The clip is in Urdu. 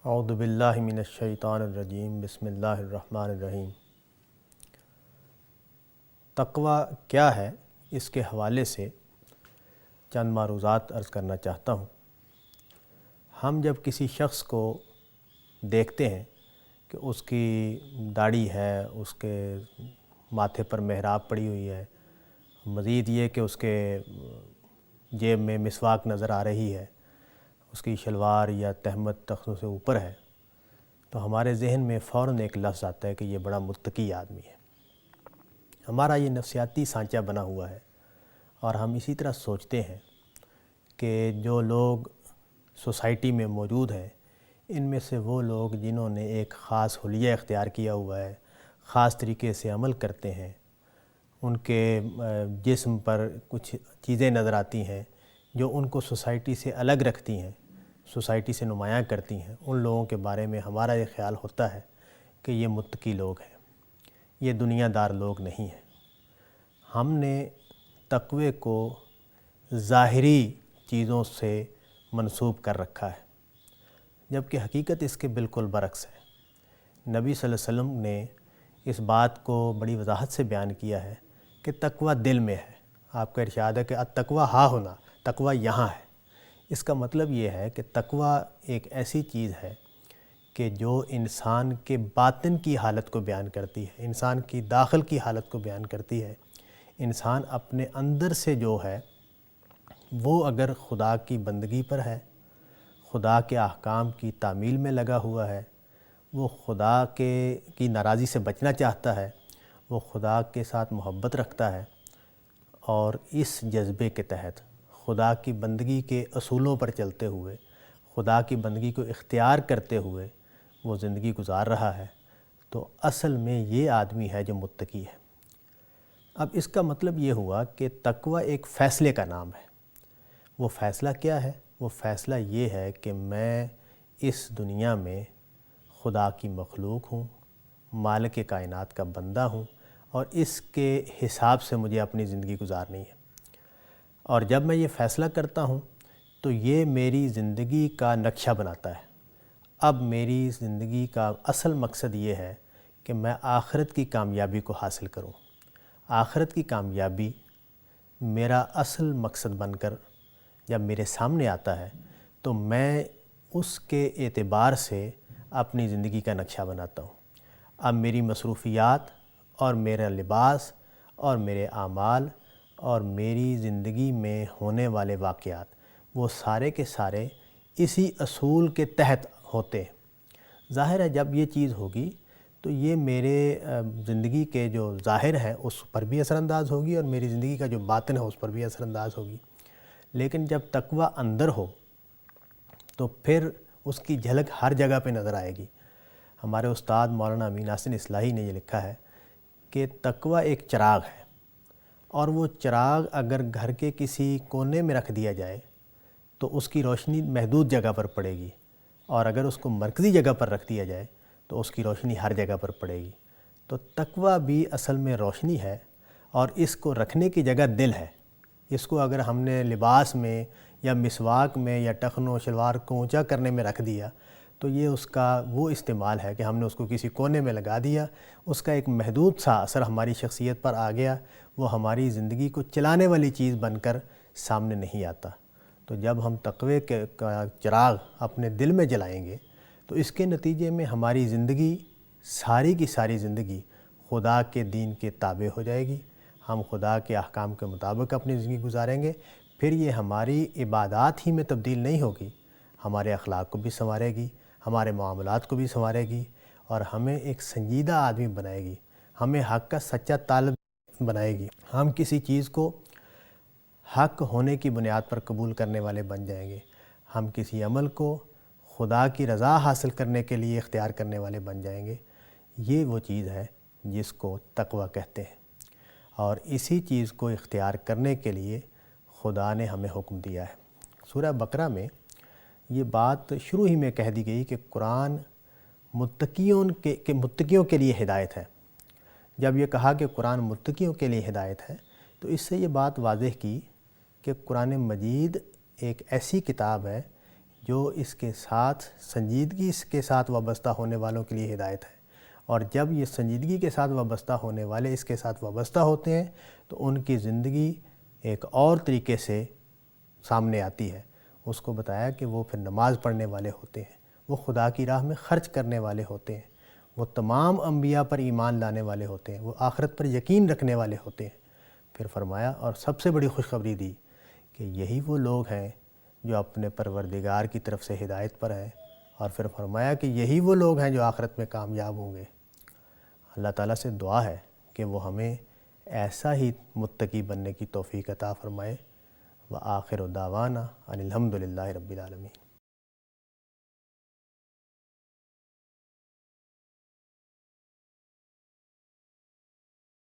اعوذ باللہ من الشیطان الرجیم بسم اللہ الرحمن الرحیم۔ تقوی کیا ہے، اس کے حوالے سے چند معروضات عرض کرنا چاہتا ہوں۔ ہم جب کسی شخص کو دیکھتے ہیں کہ اس کی داڑھی ہے، اس کے ماتھے پر محراب پڑی ہوئی ہے، مزید یہ کہ اس کے جیب میں مسواک نظر آ رہی ہے، اس کی شلوار یا تہمت تختوں سے اوپر ہے، تو ہمارے ذہن میں فوراً ایک لفظ آتا ہے کہ یہ بڑا متقی آدمی ہے۔ ہمارا یہ نفسیاتی سانچہ بنا ہوا ہے، اور ہم اسی طرح سوچتے ہیں کہ جو لوگ سوسائٹی میں موجود ہیں، ان میں سے وہ لوگ جنہوں نے ایک خاص حلیہ اختیار کیا ہوا ہے، خاص طریقے سے عمل کرتے ہیں، ان کے جسم پر کچھ چیزیں نظر آتی ہیں جو ان کو سوسائٹی سے الگ رکھتی ہیں، سوسائٹی سے نمایاں کرتی ہیں، ان لوگوں کے بارے میں ہمارا یہ خیال ہوتا ہے کہ یہ متقی لوگ ہیں، یہ دنیا دار لوگ نہیں ہیں۔ ہم نے تقوی کو ظاہری چیزوں سے منسوب کر رکھا ہے، جبکہ حقیقت اس کے بالکل برعکس ہے۔ نبی صلی اللہ علیہ وسلم نے اس بات کو بڑی وضاحت سے بیان کیا ہے کہ تقوی دل میں ہے۔ آپ کا ارشاد ہے کہ التقویٰ ہاں ہونا، تقویٰ یہاں ہے۔ اس کا مطلب یہ ہے کہ تقویٰ ایک ایسی چیز ہے کہ جو انسان کے باطن کی حالت کو بیان کرتی ہے، انسان کی داخل کی حالت کو بیان کرتی ہے۔ انسان اپنے اندر سے جو ہے وہ اگر خدا کی بندگی پر ہے، خدا کے احکام کی تعمیل میں لگا ہوا ہے، وہ خدا کی ناراضی سے بچنا چاہتا ہے، وہ خدا کے ساتھ محبت رکھتا ہے، اور اس جذبے کے تحت خدا کی بندگی کے اصولوں پر چلتے ہوئے، خدا کی بندگی کو اختیار کرتے ہوئے وہ زندگی گزار رہا ہے، تو اصل میں یہ آدمی ہے جو متقی ہے۔ اب اس کا مطلب یہ ہوا کہ تقوی ایک فیصلے کا نام ہے۔ وہ فیصلہ کیا ہے؟ وہ فیصلہ یہ ہے کہ میں اس دنیا میں خدا کی مخلوق ہوں، مالک کائنات کا بندہ ہوں، اور اس کے حساب سے مجھے اپنی زندگی گزارنی ہے۔ اور جب میں یہ فیصلہ کرتا ہوں تو یہ میری زندگی کا نقشہ بناتا ہے۔ اب میری زندگی کا اصل مقصد یہ ہے کہ میں آخرت کی کامیابی کو حاصل کروں۔ آخرت کی کامیابی میرا اصل مقصد بن کر جب میرے سامنے آتا ہے تو میں اس کے اعتبار سے اپنی زندگی کا نقشہ بناتا ہوں۔ اب میری مصروفیات اور میرا لباس اور میرے اعمال اور میری زندگی میں ہونے والے واقعات، وہ سارے کے سارے اسی اصول کے تحت ہوتے ہیں۔ ظاہر ہے جب یہ چیز ہوگی تو یہ میرے زندگی کے جو ظاہر ہے اس پر بھی اثر انداز ہوگی، اور میری زندگی کا جو باطن ہے اس پر بھی اثر انداز ہوگی۔ لیکن جب تقوی اندر ہو تو پھر اس کی جھلک ہر جگہ پہ نظر آئے گی۔ ہمارے استاد مولانا امین احسن اصلاحی نے یہ لکھا ہے کہ تقوی ایک چراغ ہے، اور وہ چراغ اگر گھر کے کسی کونے میں رکھ دیا جائے تو اس کی روشنی محدود جگہ پر پڑے گی، اور اگر اس کو مرکزی جگہ پر رکھ دیا جائے تو اس کی روشنی ہر جگہ پر پڑے گی۔ تو تقوی بھی اصل میں روشنی ہے، اور اس کو رکھنے کی جگہ دل ہے۔ اس کو اگر ہم نے لباس میں یا مسواک میں یا ٹخن و شلوار کو اونچا کرنے میں رکھ دیا تو یہ اس کا وہ استعمال ہے کہ ہم نے اس کو کسی کونے میں لگا دیا، اس کا ایک محدود سا اثر ہماری شخصیت پر آ گیا، وہ ہماری زندگی کو چلانے والی چیز بن کر سامنے نہیں آتا۔ تو جب ہم تقوی کا چراغ اپنے دل میں جلائیں گے تو اس کے نتیجے میں ہماری زندگی، ساری کی ساری زندگی خدا کے دین کے تابع ہو جائے گی۔ ہم خدا کے احکام کے مطابق اپنی زندگی گزاریں گے۔ پھر یہ ہماری عبادات ہی میں تبدیل نہیں ہوگی، ہمارے اخلاق کو بھی سنوارے گی، ہمارے معاملات کو بھی سنوارے گی، اور ہمیں ایک سنجیدہ آدمی بنائے گی، ہمیں حق کا سچا طالب بنائے گی۔ ہم کسی چیز کو حق ہونے کی بنیاد پر قبول کرنے والے بن جائیں گے، ہم کسی عمل کو خدا کی رضا حاصل کرنے کے لیے اختیار کرنے والے بن جائیں گے۔ یہ وہ چیز ہے جس کو تقوی کہتے ہیں، اور اسی چیز کو اختیار کرنے کے لیے خدا نے ہمیں حکم دیا ہے۔ سورہ بقرہ میں یہ بات شروع ہی میں کہہ دی گئی کہ قرآن متقیوں کے لیے ہدایت ہے۔ جب یہ کہا کہ قرآن متقیوں کے لیے ہدایت ہے تو اس سے یہ بات واضح کی کہ قرآن مجید ایک ایسی کتاب ہے جو اس کے ساتھ سنجیدگی کے ساتھ وابستہ ہونے والوں کے لیے ہدایت ہے، اور جب یہ سنجیدگی کے ساتھ وابستہ ہونے والے اس کے ساتھ وابستہ ہوتے ہیں تو ان کی زندگی ایک اور طریقے سے سامنے آتی ہے۔ اس کو بتایا کہ وہ پھر نماز پڑھنے والے ہوتے ہیں، وہ خدا کی راہ میں خرچ کرنے والے ہوتے ہیں، وہ تمام انبیاء پر ایمان لانے والے ہوتے ہیں، وہ آخرت پر یقین رکھنے والے ہوتے ہیں۔ پھر فرمایا اور سب سے بڑی خوشخبری دی کہ یہی وہ لوگ ہیں جو اپنے پروردگار کی طرف سے ہدایت پر ہیں، اور پھر فرمایا کہ یہی وہ لوگ ہیں جو آخرت میں کامیاب ہوں گے۔ اللہ تعالیٰ سے دعا ہے کہ وہ ہمیں ایسا ہی متقی بننے کی توفیق عطا فرمائے۔ وآخر دعوانا ان الحمد للہ رب العالمین۔